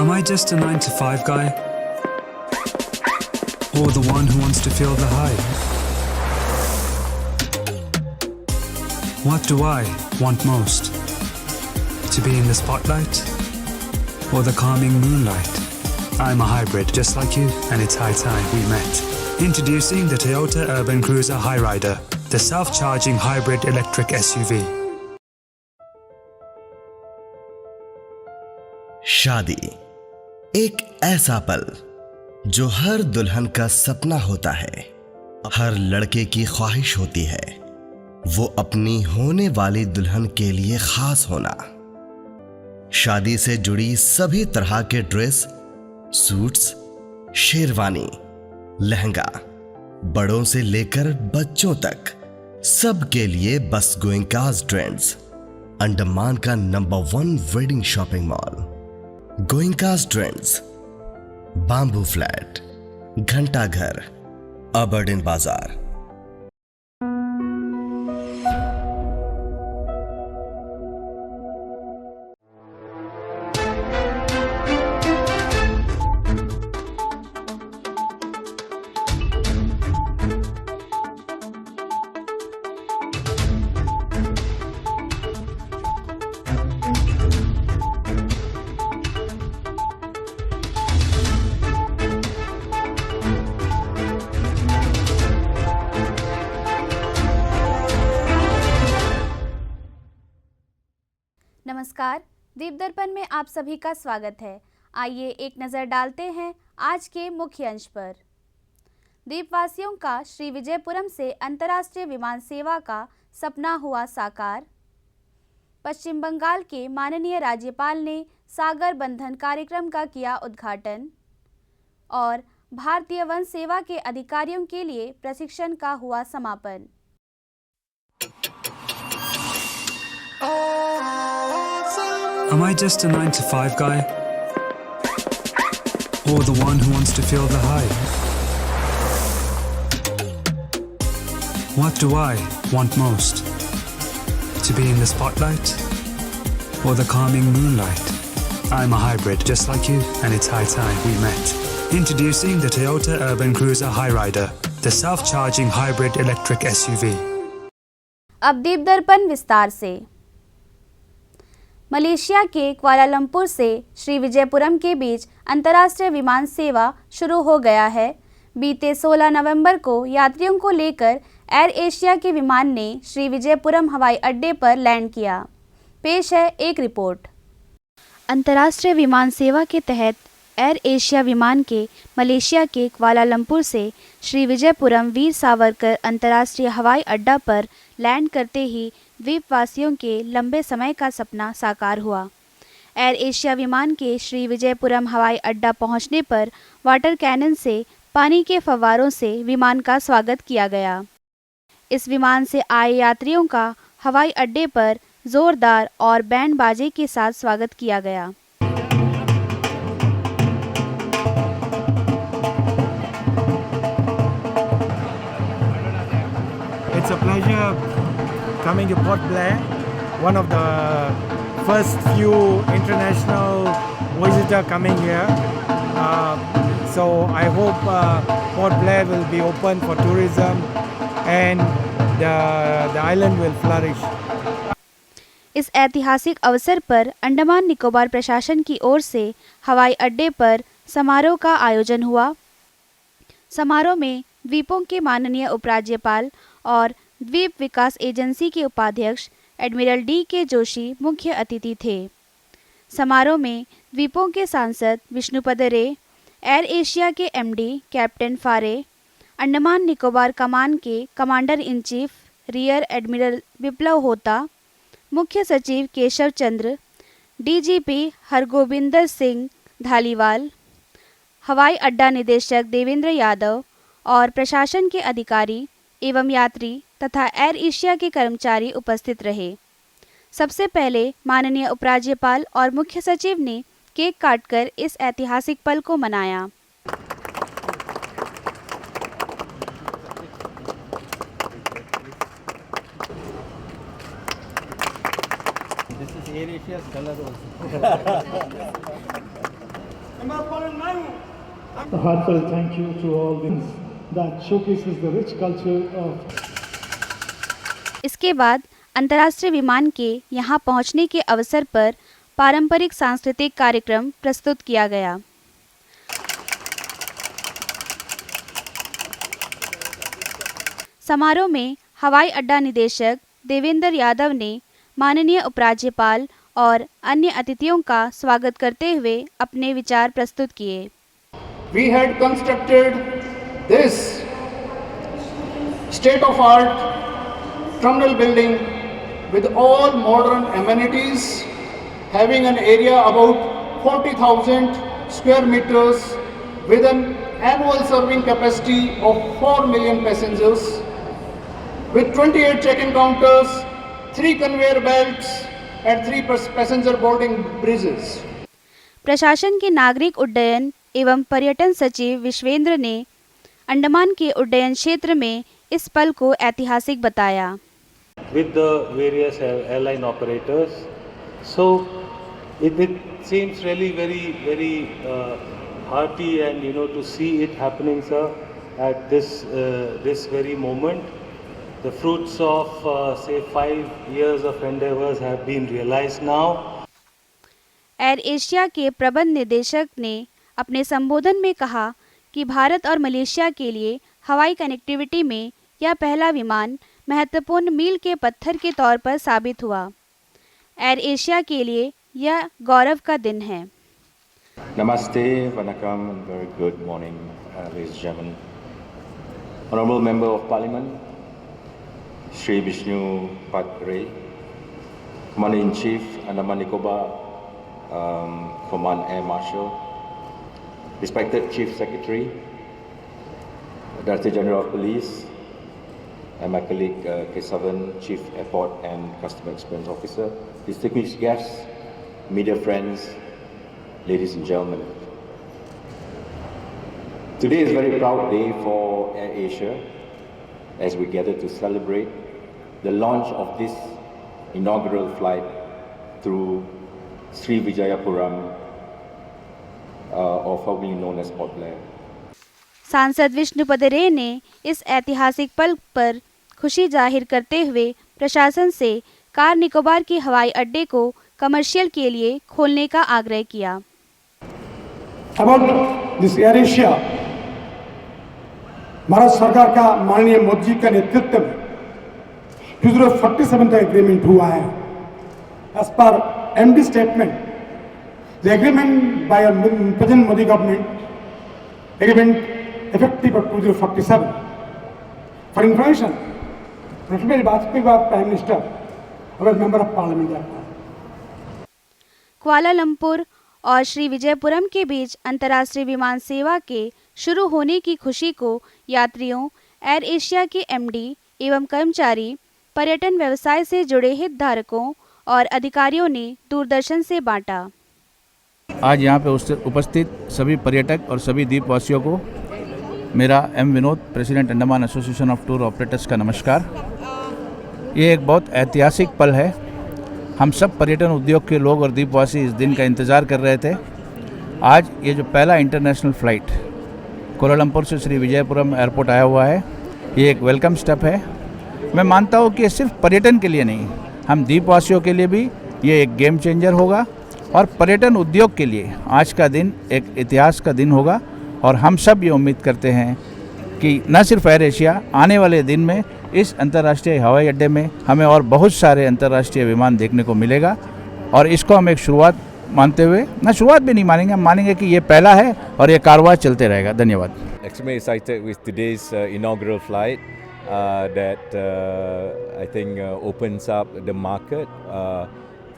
Am I just a 9 to 5 guy? Or the one who wants to feel the hype? What do I want most? To be in the spotlight? Or the calming moonlight? I'm a hybrid just like you, and it's high time we met. Introducing the Toyota Urban Cruiser Hyryder, the self-charging hybrid electric SUV. शादी एक ऐसा पल जो हर दुल्हन का सपना होता है, हर लड़के की ख्वाहिश होती है वो अपनी होने वाली दुल्हन के लिए खास होना। शादी से जुड़ी सभी तरह के ड्रेस, सूट्स, शेरवानी, लहंगा, बड़ों से लेकर बच्चों तक सबके लिए बस गोइंकास ट्रेंड्स, अंडमान का number 1 wedding shopping mall. Goenkas trends, Bamboo Flat, घंटा घर, अबरडीन बाजार। नमस्कार, दीप दर्पण में आप सभी का स्वागत है। आइए एक नज़र डालते हैं आज के मुख्य अंश पर। द्वीपवासियों का श्री विजयपुरम से अंतर्राष्ट्रीय विमान सेवा का सपना हुआ साकार। पश्चिम बंगाल के माननीय राज्यपाल ने सागर बंधन कार्यक्रम का किया उद्घाटन। और भारतीय वन सेवा के अधिकारियों के लिए प्रशिक्षण का हुआ समापन। Am I just a 9 to 5 guy? Or the one who wants to feel the hype? What do I want most? To be in the spotlight? Or the calming moonlight? I'm a hybrid just like you, and it's high time we met. Introducing the Toyota Urban Cruiser Hyryder, the self-charging hybrid electric SUV. अब दीप दर्पण विस्तार से। Malaysia के Kuala Lumpur से श्री विजयपुरम के बीच अंतर्राष्ट्रीय विमान सेवा शुरू हो गया है। बीते 16 नवंबर को यात्रियों को लेकर एयर एशिया के विमान ने श्री विजयपुरम हवाई अड्डे पर लैंड किया। पेश है एक रिपोर्ट। अंतर्राष्ट्रीय विमान सेवा के तहत एयर एशिया विमान के मलेशिया के कुआलालंपुर से श्री विजयपुरम वीर सावरकर अंतर्राष्ट्रीय हवाई अड्डा पर लैंड करते ही द्वीपवासियों के लंबे समय का सपना साकार हुआ। एयर एशिया विमान के श्री विजयपुरम हवाई अड्डा पहुंचने पर वाटर कैनन से पानी के फव्वारों से विमान का स्वागत किया गया। इस विमान से आए यात्रियों का हवाई अड्डे पर जोरदार और बैंड बाजे के साथ स्वागत किया गया। It's a pleasure coming to Port Blair, one of the first few international visitors coming here. So I hope Port Blair will be open for tourism and the island will flourish. इस ऐतिहासिक अवसर पर अंडमान निकोबार प्रशासन की ओर से हवाई अड्डे पर समारोह का आयोजन हुआ। समारोह में द्वीपों के माननीय उपराज्यपाल और द्वीप विकास एजेंसी के उपाध्यक्ष एडमिरल D.K. जोशी मुख्य अतिथि थे। समारोह में द्वीपों के सांसद विष्णुपद रे, एयर एशिया के MD कैप्टन फारे, अंडमान निकोबार कमान के commander in chief rear admiral Biplab Hota, मुख्य सचिव केशव चंद्र, DGP हरगोबिंदर सिंह धालीवाल, हवाई अड्डा निदेशक देवेंद्र यादव और प्रशासन के अधिकारी एवं यात्री तथा एयर एशिया के कर्मचारी उपस्थित रहे। सबसे पहले माननीय उपराज्यपाल और मुख्य सचिव ने केक काटकर इस ऐतिहासिक पल को मनाया। This is Air Asia's color also. A heartfelt thank you to all these that showcases the rich culture of इसके बाद अंतर्राष्ट्रीय विमान के यहाँ पहुँचने के अवसर पर पारंपरिक सांस्कृतिक कार्यक्रम प्रस्तुत किया गया। समारोह में हवाई अड्डा निदेशक देवेंद्र यादव ने माननीय उपराज्यपाल और अन्य अतिथियों का स्वागत करते हुए अपने विचार प्रस्तुत किए। We had constructed this state-of-art terminal building with all modern amenities, having an area about 40,000 square meters with an annual serving capacity of 4 million passengers, with 28 check-in counters, 3 conveyor belts and 3 passenger boarding bridges. प्रशासन के नागरिक उड्डयन एवं पर्यटन सचिव विश्वेंद्र ने अंडमान के उड्डयन क्षेत्र में इस पल को ऐतिहासिक बताया। With the various airline operators, so it seems really very hearty and to see it happening, sir, at this very moment. The fruits of say 5 years of endeavors have been realized now. Air Asia के प्रबंध निदेशक ने अपने संबोधन में कहा कि भारत और मलेशिया के लिए हवाई कनेक्टिविटी में यह पहला विमान महत्वपूर्ण मील के पत्थर के तौर पर साबित हुआ। एयर एशिया के लिए यह गौरव का दिन है। Namaste, Vanakkam, and very good morning, ladies and gentlemen. Honorable Member of Parliament, Shri Vishnu Patray, Commander-in-Chief, Andaman Nicobar Command Air Marshal, respected Chief Secretary, Director General of Police, and my colleague Kesavan, Chief Airport and Customer Experience Officer, distinguished guests, media friends, ladies and gentlemen. Today is a very proud day for Air Asia as we gather to celebrate the launch of this inaugural flight through Sri Vijayapuram, or formerly known as Port Blair. सांसद विष्णुपद रे ने इस ऐतिहासिक पल पर खुशी जाहिर करते हुए प्रशासन से कार निकोबार के हवाई अड्डे को कमर्शियल के लिए खोलने का आग्रह किया। about this Air Asia, Bharat सरकार का माननीय मोदी जी का नेतृत्व में 47 का एग्रीमेंट हुआ है। As per MD statement, the agreement by President Modi government, agreement effective of 2047. For information, President Vajpayee was Prime Minister, I was Member of Parliament. Kuala Lumpur और श्री विजयपुरम के बीच अंतर्राष्ट्रीय विमान सेवा के शुरू होने की खुशी को यात्रियों, एयर एशिया के एमडी एवं कर्मचारी, पर्यटन व्यवसाय से जुड़े हितधारकों और अधिकारियों ने दूरदर्शन से बांटा। आज यहाँ पे उपस्थित सभी पर्यटक और सभी द्वीपवासियों को मेरा M Vinod, president Andaman association of tour operators का नमस्कार। ये एक बहुत ऐतिहासिक पल है। हम सब पर्यटन उद्योग के लोग और द्वीपवासी इस दिन का इंतज़ार कर रहे थे। आज ये जो पहला इंटरनेशनल फ़्लाइट कोलालंपुर से श्री विजयपुरम एयरपोर्ट आया हुआ है, ये एक वेलकम स्टेप है। मैं मानता हूँ कि सिर्फ पर्यटन के लिए नहीं, हम द्वीपवासियों के लिए भी ये एक गेम चेंजर होगा और पर्यटन उद्योग के लिए आज का दिन एक इतिहास का दिन होगा। और हम सब ये उम्मीद करते हैं कि न सिर्फ एयर एशिया, आने वाले दिन में इस अंतर्राष्ट्रीय हवाई अड्डे में हमें और बहुत सारे अंतर्राष्ट्रीय विमान देखने को मिलेगा। और इसको हम एक शुरुआत मानते हुए, ना शुरुआत भी नहीं मानेंगे, हम मानेंगे कि ये पहला है और ये कारवां चलते रहेगा। धन्यवाद। Extremely excited with today's inaugural flight that I think opens up the market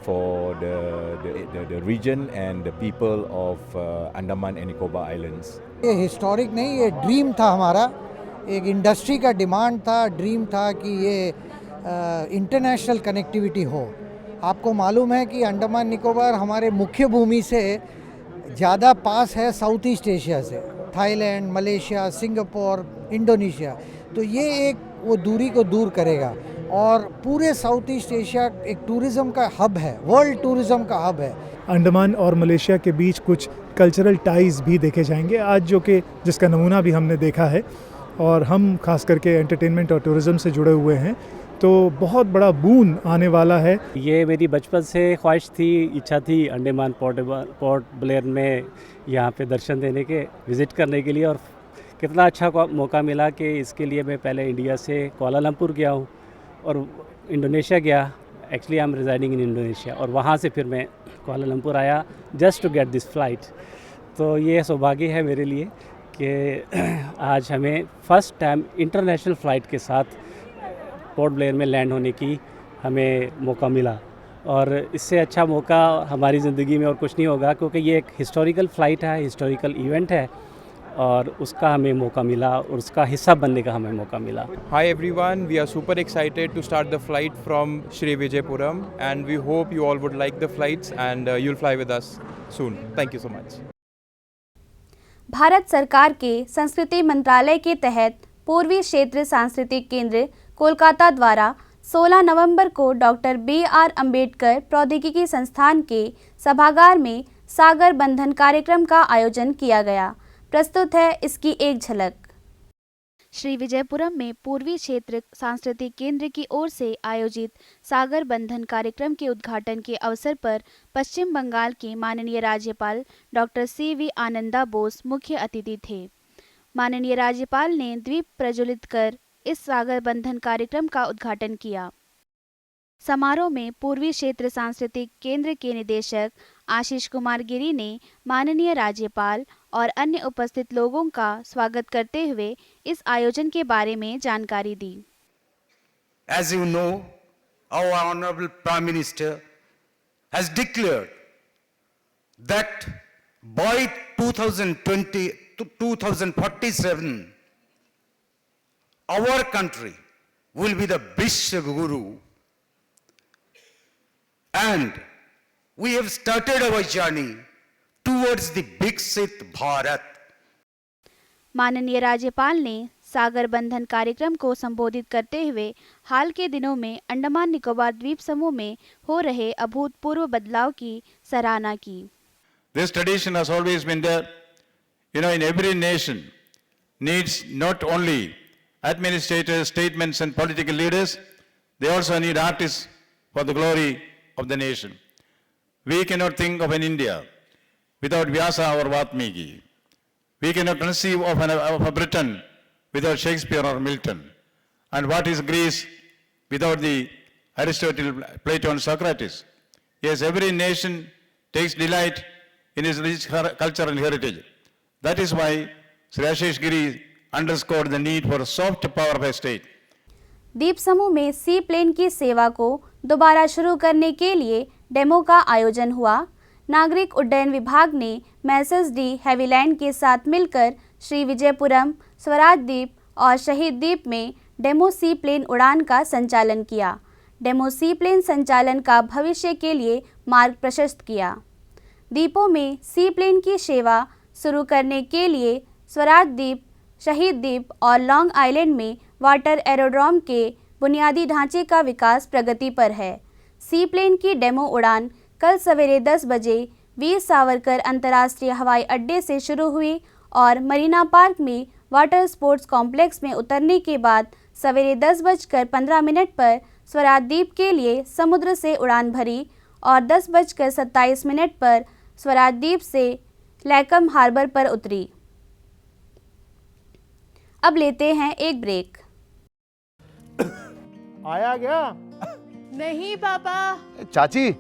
for the region and the people of Andaman and Nicobar Islands. ये हिस्टोरिक नहीं, ये ड्रीम था हमारा। एक इंडस्ट्री का डिमांड था, ड्रीम था कि ये इंटरनेशनल कनेक्टिविटी हो। आपको मालूम है कि अंडमान निकोबार हमारे मुख्य भूमि से ज़्यादा पास है साउथ ईस्ट एशिया से, थाईलैंड, मलेशिया, सिंगापुर, इंडोनेशिया। तो ये एक वो दूरी को दूर करेगा और पूरे साउथ ईस्ट एशिया एक टूरिज़्म का हब है, वर्ल्ड टूरिज़्म का हब है। अंडमान और मलेशिया के बीच कुछ कल्चरल टाइज़ भी देखे जाएंगे आज, जो कि जिसका नमूना भी हमने देखा है। और हम खास करके एंटरटेनमेंट और टूरिज़्म से जुड़े हुए हैं, तो बहुत बड़ा बून आने वाला है। ये मेरी बचपन से ख्वाहिश थी, इच्छा थी अंडमान पोर्ट ब्लेयर में यहाँ पे दर्शन देने के, विज़िट करने के लिए। और कितना अच्छा मौका मिला कि इसके लिए मैं पहले इंडिया से कोलालमपुर गया हूँ और इंडोनेशिया गया। Actually I am residing in Indonesia, और वहाँ से फिर मैं कोलालमपुर आया just to get this flight. तो ये सौभाग्य है मेरे लिए कि आज हमें फर्स्ट टाइम इंटरनेशनल फ़्लाइट के साथ पोर्ट ब्लेयर में लैंड होने की हमें मौका मिला। और इससे अच्छा मौका हमारी ज़िंदगी में और कुछ नहीं होगा, क्योंकि ये एक हिस्टोरिकल फ़्लाइट है, हिस्टोरिकल इवेंट है, और उसका हमें मौका मिला और उसका हिस्सा बनने का हमें मौका मिला। Hi everyone, we are super excited to start the flight from Sri Vijayapuram and we hope you all would like the flights and you'll fly with us soon. Thank you so much. Bharat सरकार के संस्कृति मंत्रालय के तहत पूर्वी क्षेत्र सांस्कृतिक केंद्र कोलकाता द्वारा 16 नवंबर को डॉक्टर B.R. अम्बेडकर प्रौद्योगिकी संस्थान के सभागार में सागर बंधन कार्यक्रम का आयोजन किया गया। प्रस्तुत है इसकी एक झलक। श्री विजयपुरम में पूर्वी क्षेत्र सांस्कृतिक केंद्र की ओर से आयोजित सागर बंधन कार्यक्रम के उद्घाटन के अवसर पर पश्चिम बंगाल के माननीय राज्यपाल डॉक्टर C.V. आनंदा बोस मुख्य अतिथि थे। माननीय राज्यपाल ने दीप प्रज्वलित कर इस सागर बंधन कार्यक्रम का उद्घाटन किया। समारोह में पूर्वी क्षेत्र सांस्कृतिक केंद्र के निदेशक आशीष कुमार गिरी ने माननीय राज्यपाल और अन्य उपस्थित लोगों का स्वागत करते हुए इस आयोजन के बारे में जानकारी दी। As you know, our Honorable Prime Minister has declared that by 2020 to 2047, our country will be the Vishwa Guru. And we have started our journey towards the Viksit Bharat. माननीय राज्यपाल ने सागर बंधन कार्यक्रम को संबोधित करते हुए हाल के दिनों में अंडमान निकोबार द्वीप समूह में हो रहे अभूतपूर्व बदलाव की सराहना की। This tradition has always been there. You know, in every nation needs not only administrators, statesmen and political leaders, they also need artists for the glory of the nation. We cannot think of an India without Vyasa or Valmiki. We cannot conceive of a Britain without Shakespeare or Milton. And what is Greece without the Aristotle, Plato and Socrates? Yes, every nation takes delight in its rich culture and heritage. That is why Sri Ashish Giri underscored the need for a soft power by state. द्वीप समूह में सी plane की सेवा को दोबारा शुरू करने के लिए डेमो का आयोजन हुआ। नागरिक उड्डयन विभाग ने मैसेज डी हैवीलैंड के साथ मिलकर श्री विजयपुरम, स्वराज द्वीप और शहीद द्वीप में डेमो सी प्लेन उड़ान का संचालन किया। डेमो सी प्लेन संचालन का भविष्य के लिए मार्ग प्रशस्त किया। द्वीपों में सी प्लेन की सेवा शुरू करने के लिए स्वराज द्वीप, शहीद द्वीप और लॉन्ग आइलैंड में वाटर एरोड्रोम के बुनियादी ढांचे का विकास प्रगति पर है। सी प्लेन की डेमो उड़ान कल सवेरे 10 बजे वीर सावरकर अंतर्राष्ट्रीय हवाई अड्डे से शुरू हुई और मरीना पार्क में वाटर स्पोर्ट्स कॉम्प्लेक्स में उतरने के बाद सवेरे 10:15 पर स्वराज द्वीप के लिए समुद्र से उड़ान भरी और 10:27 पर स्वराज द्वीप से लैकम हार्बर पर उतरी। अब लेते हैं एक ब्रेक। आया गया? नहीं पापा। चाची,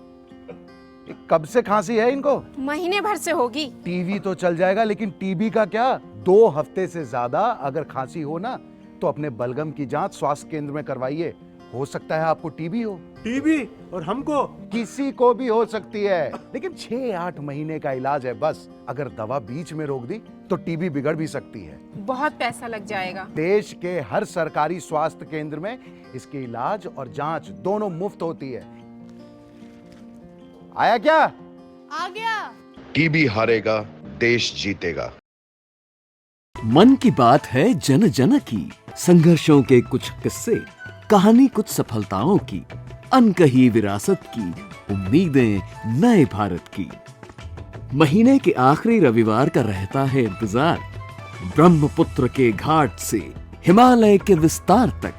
कब से खांसी है इनको? महीने भर से होगी। टीवी तो चल जाएगा, लेकिन टीबी का क्या? 2 हफ्ते से ज्यादा अगर खांसी हो ना, तो अपने बलगम की जांच स्वास्थ्य केंद्र में करवाइए। हो सकता है आपको टीबी हो। टीबी? और हमको? किसी को भी हो सकती है, लेकिन 6-8 महीने का इलाज है बस। अगर दवा बीच में रोक दी तो टीबी बिगड़ भी सकती है। बहुत पैसा लग जाएगा। देश के हर सरकारी स्वास्थ्य केंद्र में इसके इलाज और जांच दोनों मुफ्त होती है। आया क्या? आ गया। टीबी हारेगा, देश जीतेगा। मन की बात है जन जन की, संघर्षों के कुछ किस्से, कहानी कुछ सफलताओं की, अनकही विरासत की, उम्मीदें नए भारत की। महीने के आखिरी रविवार का रहता है इंतजार। ब्रह्मपुत्र के घाट से हिमालय के विस्तार तक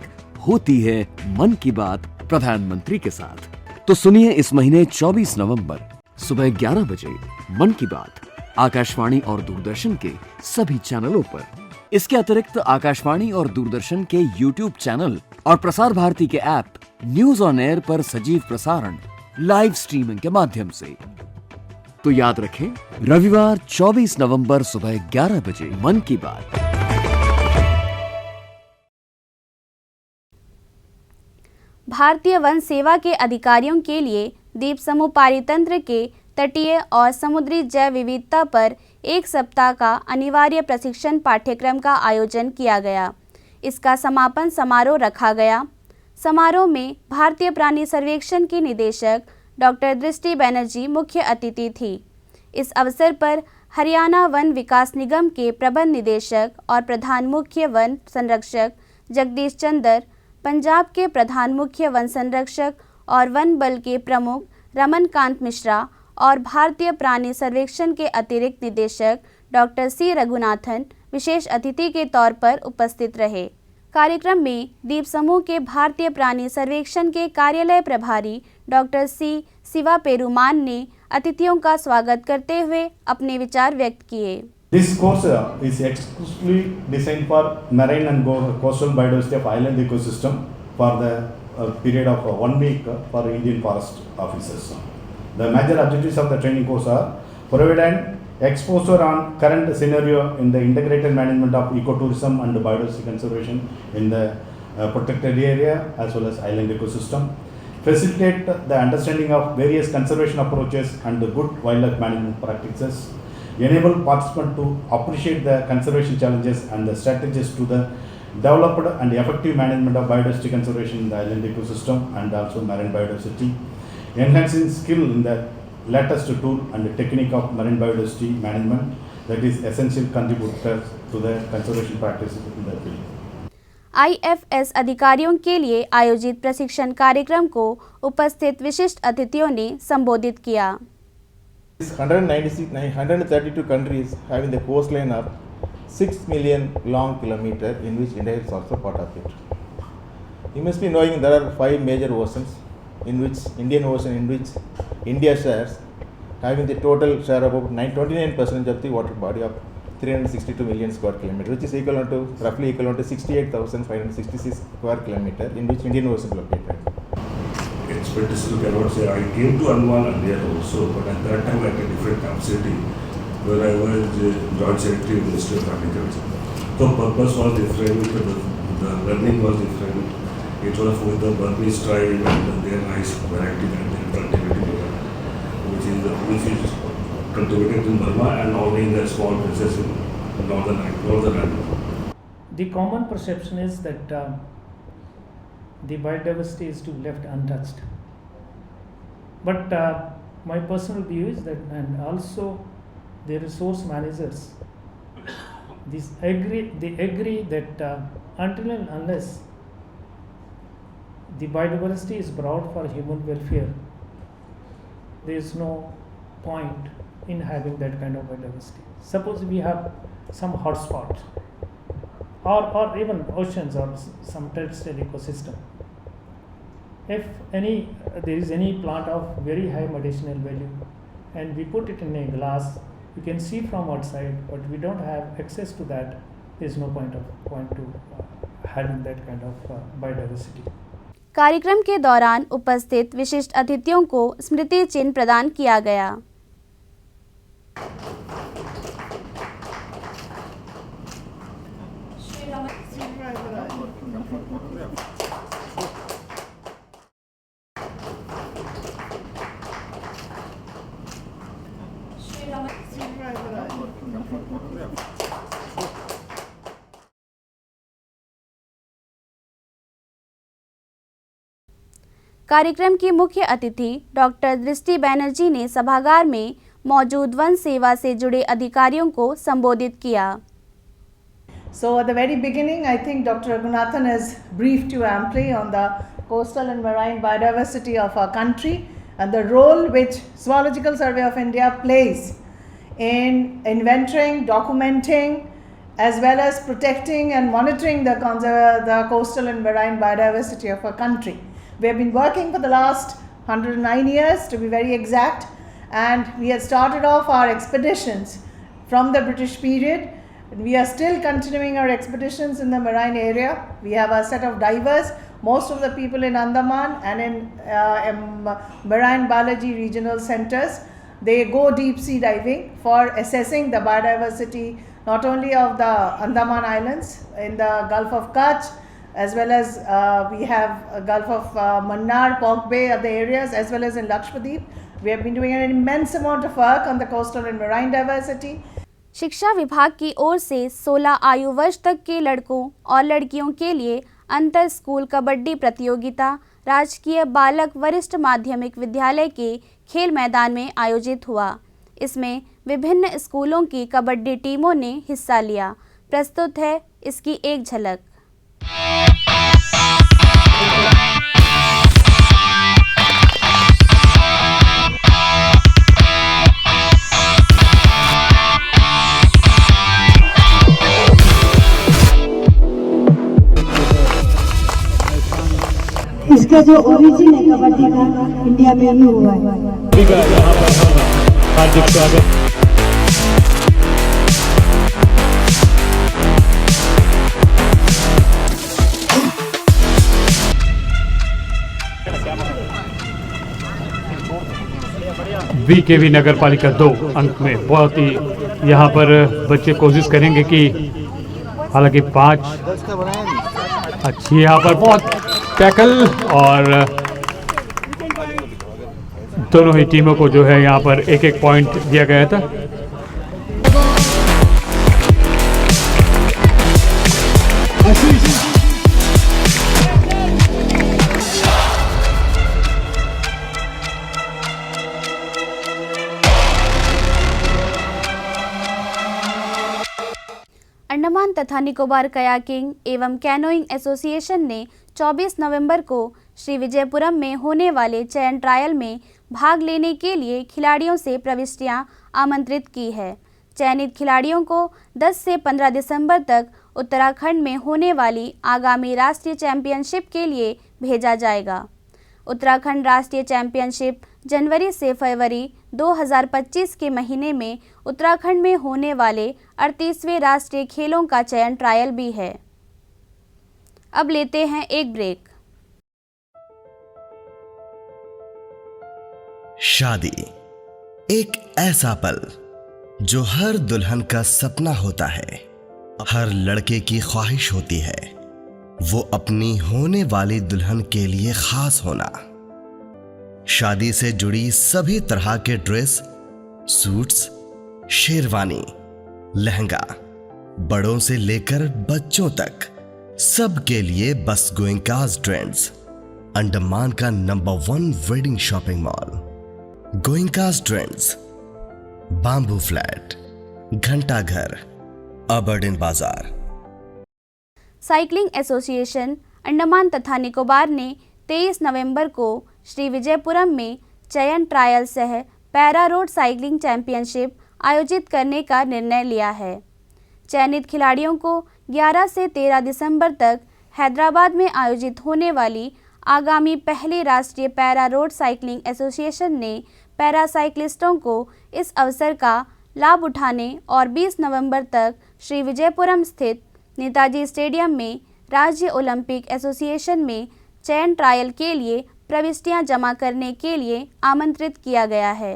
होती है मन की बात प्रधानमंत्री के साथ। तो सुनिए इस महीने 24 नवंबर सुबह 11 बजे मन की बात आकाशवाणी और दूरदर्शन के सभी चैनलों पर। इसके अतिरिक्त आकाशवाणी और दूरदर्शन के YouTube चैनल और प्रसार भारती के ऐप न्यूज ऑन एयर पर सजीव प्रसारण लाइव स्ट्रीमिंग के माध्यम से। तो याद रखें, रविवार 24 नवंबर सुबह 11 बजे मन की बात। भारतीय वन सेवा के अधिकारियों के लिए द्वीप समूह पारितंत्र के तटीय और समुद्री जैव विविधता पर एक सप्ताह का अनिवार्य प्रशिक्षण पाठ्यक्रम का आयोजन किया गया। इसका समापन समारोह रखा गया। समारोह में भारतीय प्राणी सर्वेक्षण की निदेशक डॉक्टर दृष्टि बैनर्जी मुख्य अतिथि थी। इस अवसर पर हरियाणा वन विकास निगम के प्रबंध निदेशक और प्रधान मुख्य वन संरक्षक जगदीश चंद्र, पंजाब के प्रधान मुख्य वन संरक्षक और वन बल के प्रमुख रमनकांत मिश्रा और भारतीय प्राणी सर्वेक्षण के अतिरिक्त निदेशक डॉक्टर सी रघुनाथन विशेष अतिथि के तौर पर उपस्थित रहे। कार्यक्रम में द्वीप समूह के भारतीय प्राणी सर्वेक्षण के कार्यालय प्रभारी डॉक्टर सी शिवा पेरुमान ने अतिथियों का स्वागत करते हुए अपने विचार व्यक्त किए। This course is exclusively designed for marine and coastal biodiversity of island ecosystem for the period of 1 week for Indian forest officers. The major objectives of the training course are provide an exposure on current scenario in the integrated management of ecotourism and biodiversity conservation in the protected area as well as island ecosystem, facilitate the understanding of various conservation approaches and good wildlife management practices, enable participants to appreciate the conservation challenges and the strategies to the developed and effective management of biodiversity conservation in the island ecosystem and also marine biodiversity, enhancing skill in the latest tool and technique of marine biodiversity management that is essential contributors to the conservation practices in the field. IFS अधिकारियों के लिए आयोजित प्रशिक्षण कार्यक्रम को उपस्थित विशिष्ट अतिथियों ने संबोधित किया। 132 countries having the coastline of 6 million long kilometer in which India is also part of it. You must be knowing there are 5 major oceans in which Indian Ocean in which India shares, having the total share of about 29% of the water body of 362 million square kilometer, which is equivalent to roughly equivalent to 68,566 square kilometer in which Indian Ocean is located. Expectation cannot say. I came to Andaman earlier also, but at that time at a different capacity where I was Joint Secretary of Ministry of Agriculture. So purpose was different, the learning was different. It was with the Burmese tribe and their rice variety and their cultivating which is cultivated in Burma and only in the small places in northern Andaman. The common perception is that the biodiversity is to be left untouched. But my personal view is that, and also the resource managers, they agree that until and unless the biodiversity is brought for human welfare, there is no point in having that kind of biodiversity. Suppose we have some hotspots or even oceans or some terrestrial ecosystem. If there is any plant of very high medicinal value and we put it in a glass, you can see from outside, but we don't have access to that, there is no point to having that kind of biodiversity. कार्यक्रम के दौरान उपस्थित विशिष्ट अतिथियों को स्मृति चिन्ह प्रदान किया गया। कार्यक्रम की मुख्य अतिथि डॉक्टर दृष्टि बैनर्जी ने सभागार में मौजूद वन सेवा से जुड़े अधिकारियों को संबोधित किया। So at the very beginning, I think Dr. Raghunathan has briefed you amply on the coastal and marine biodiversity of our country and the role which Zoological Survey of India plays in inventorying, documenting, as well as protecting and monitoring the coastal and marine biodiversity of our country. We have been working for the last 109 years to be very exact, and we had started off our expeditions from the British period. We are still continuing our expeditions in the marine area. We have a set of divers, most of the people in Andaman and in marine biology regional centers. They go deep sea diving for assessing the biodiversity not only of the Andaman Islands in the Gulf of Kutch, as well as we have Gulf of Mannar, Pork Bay, other areas, as well as in Lakshadweep. We have been doing an immense amount of work on the coastal and marine diversity. शिक्षा विभाग की ओर से 16 आयु वर्ष तक के लड़कों और लड़कियों के लिए अंतर स्कूल कबड्डी प्रतियोगिता राजकीय बालक वरिष्ठ माध्यमिक विद्यालय के खेल मैदान में आयोजित हुआ। इसमें विभिन्न स्कूलों की कबड्डी टीमों ने हिस्सा लिया। प्रस्तुत है इसकी एक झलक। इसका जो ओरिजिन है कबड्डी का इंडिया में ही हुआ है। हार्दिक स्वागत। VKV नगर पालिका 2 अंक में बहुत ही यहाँ पर बच्चे कोशिश करेंगे कि हालांकि 5 अच्छी यहाँ पर बहुत टैकल और दोनों ही टीमों को जो है यहाँ पर एक पॉइंट दिया गया था। अंडमान तथा निकोबार कयाकिंग एवं कैनोइंग एसोसिएशन ने 24 नवंबर को श्री विजयपुरम में होने वाले चयन ट्रायल में भाग लेने के लिए खिलाड़ियों से प्रविष्टियां आमंत्रित की है। चयनित खिलाड़ियों को 10 से 15 दिसंबर तक उत्तराखंड में होने वाली आगामी राष्ट्रीय चैंपियनशिप के लिए भेजा जाएगा। उत्तराखंड राष्ट्रीय चैंपियनशिप जनवरी से फरवरी 2025 के महीने में उत्तराखंड में होने वाले 38वें राष्ट्रीय खेलों का चयन ट्रायल भी है। अब लेते हैं एक ब्रेक। शादी एक ऐसा पल जो हर दुल्हन का सपना होता है, हर लड़के की ख्वाहिश होती है वो अपनी होने वाली दुल्हन के लिए खास होना। शादी से जुड़ी सभी तरह के ड्रेस, सूट्स, शेरवानी, लहंगा, बड़ों से लेकर बच्चों तक सबके लिए बस गोइंकास ट्रेंड्स, अंडमान का number 1 wedding shopping mall. Goenkas trends, Bamboo Flat, घंटा घर, अबरडीन बाजार। साइकिलिंग एसोसिएशन अंडमान तथा निकोबार ने 23 नवंबर को श्री विजयपुरम में चयन ट्रायल सह पैरा रोड साइकिलिंग चैंपियनशिप आयोजित करने का निर्णय लिया है। चयनित खिलाड़ियों को 11 से 13 दिसंबर तक हैदराबाद में आयोजित होने वाली आगामी पहली राष्ट्रीय पैरा रोड साइकिलिंग एसोसिएशन ने पैरा साइक्लिस्टों को इस अवसर का लाभ उठाने और 20 नवंबर तक श्री विजयपुरम स्थित नेताजी स्टेडियम में राज्य ओलंपिक एसोसिएशन में चयन ट्रायल के लिए प्रविष्टियां जमा करने के लिए आमंत्रित किया गया है।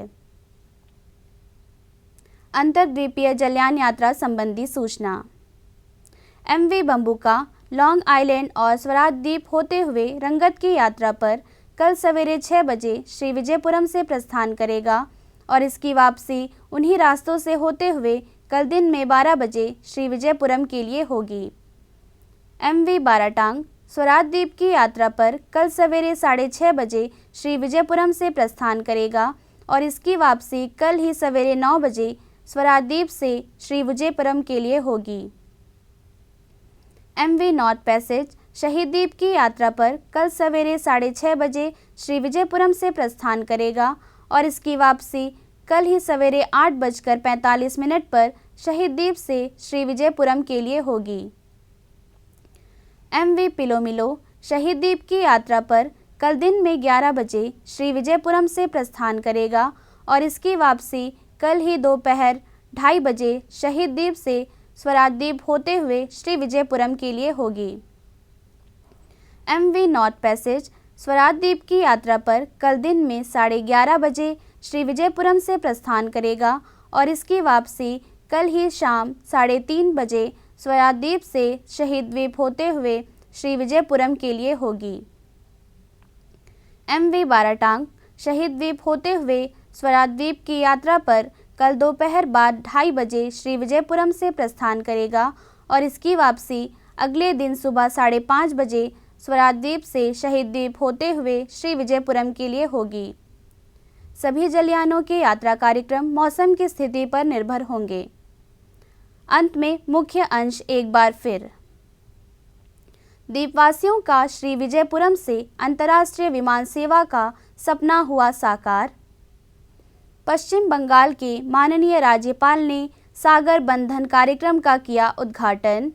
अंतर्द्वीपीय जलयान यात्रा संबंधी सूचना। MV बम्बुका लॉन्ग आइलैंड और स्वराज द्वीप होते हुए रंगत की यात्रा पर कल सवेरे 6 बजे श्री विजयपुरम से प्रस्थान करेगा और इसकी वापसी उन्हीं रास्तों से होते हुए कल दिन में 12 बजे श्री विजयपुरम के लिए होगी। MV बाराटांग स्वराज द्वीप की यात्रा पर कल सवेरे 6:30 बजे श्री विजयपुरम से प्रस्थान करेगा और इसकी वापसी कल ही सवेरे 9 बजे स्वराज द्वीप से श्री विजयपुरम के लिए होगी। MV नॉर्थ पैसेज शहीद द्वीप की यात्रा पर कल सवेरे 6:30 बजे श्री विजयपुरम से प्रस्थान करेगा और इसकी वापसी कल ही सवेरे 8:45 पर शहीद द्वीप से श्री विजयपुरम के लिए होगी। MV पिलोमिलो शहीद द्वीप की यात्रा पर कल दिन में 11 बजे श्री विजयपुरम से प्रस्थान करेगा और इसकी वापसी कल ही दोपहर 2:30 बजे शहीद द्वीप से स्वराज द्वीप होते हुए श्री विजयपुरम के लिए होगी। MV नॉर्थ पैसेज स्वराज द्वीप की यात्रा पर कल दिन में 11:30 बजे श्री विजयपुरम से प्रस्थान करेगा और इसकी वापसी कल ही शाम 3:30 बजे स्वराज द्वीप से शहीद द्वीप होते हुए श्री विजयपुरम के लिए होगी। MV बाराटांग शहीद द्वीप होते हुए स्वराज द्वीप की यात्रा पर कल दोपहर बाद 2:30 बजे श्री विजयपुरम से प्रस्थान करेगा और इसकी वापसी अगले दिन सुबह 5:30 बजे स्वराज द्वीप से शहीद द्वीप होते हुए श्री विजयपुरम के लिए होगी। सभी जलयानों के यात्रा कार्यक्रम मौसम की स्थिति पर निर्भर होंगे। अंत में मुख्य अंश एक बार फिर। द्वीपवासियों का श्री विजयपुरम से अंतर्राष्ट्रीय विमान सेवा का सपना हुआ साकार। पश्चिम बंगाल के माननीय राज्यपाल ने सागर बंधन कार्यक्रम का किया उद्घाटन।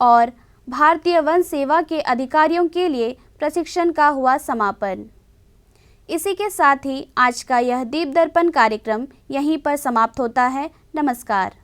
और भारतीय वन सेवा के अधिकारियों के लिए प्रशिक्षण का हुआ समापन। इसी के साथ ही आज का यह दीप दर्पण कार्यक्रम यहीं पर समाप्त होता है। नमस्कार।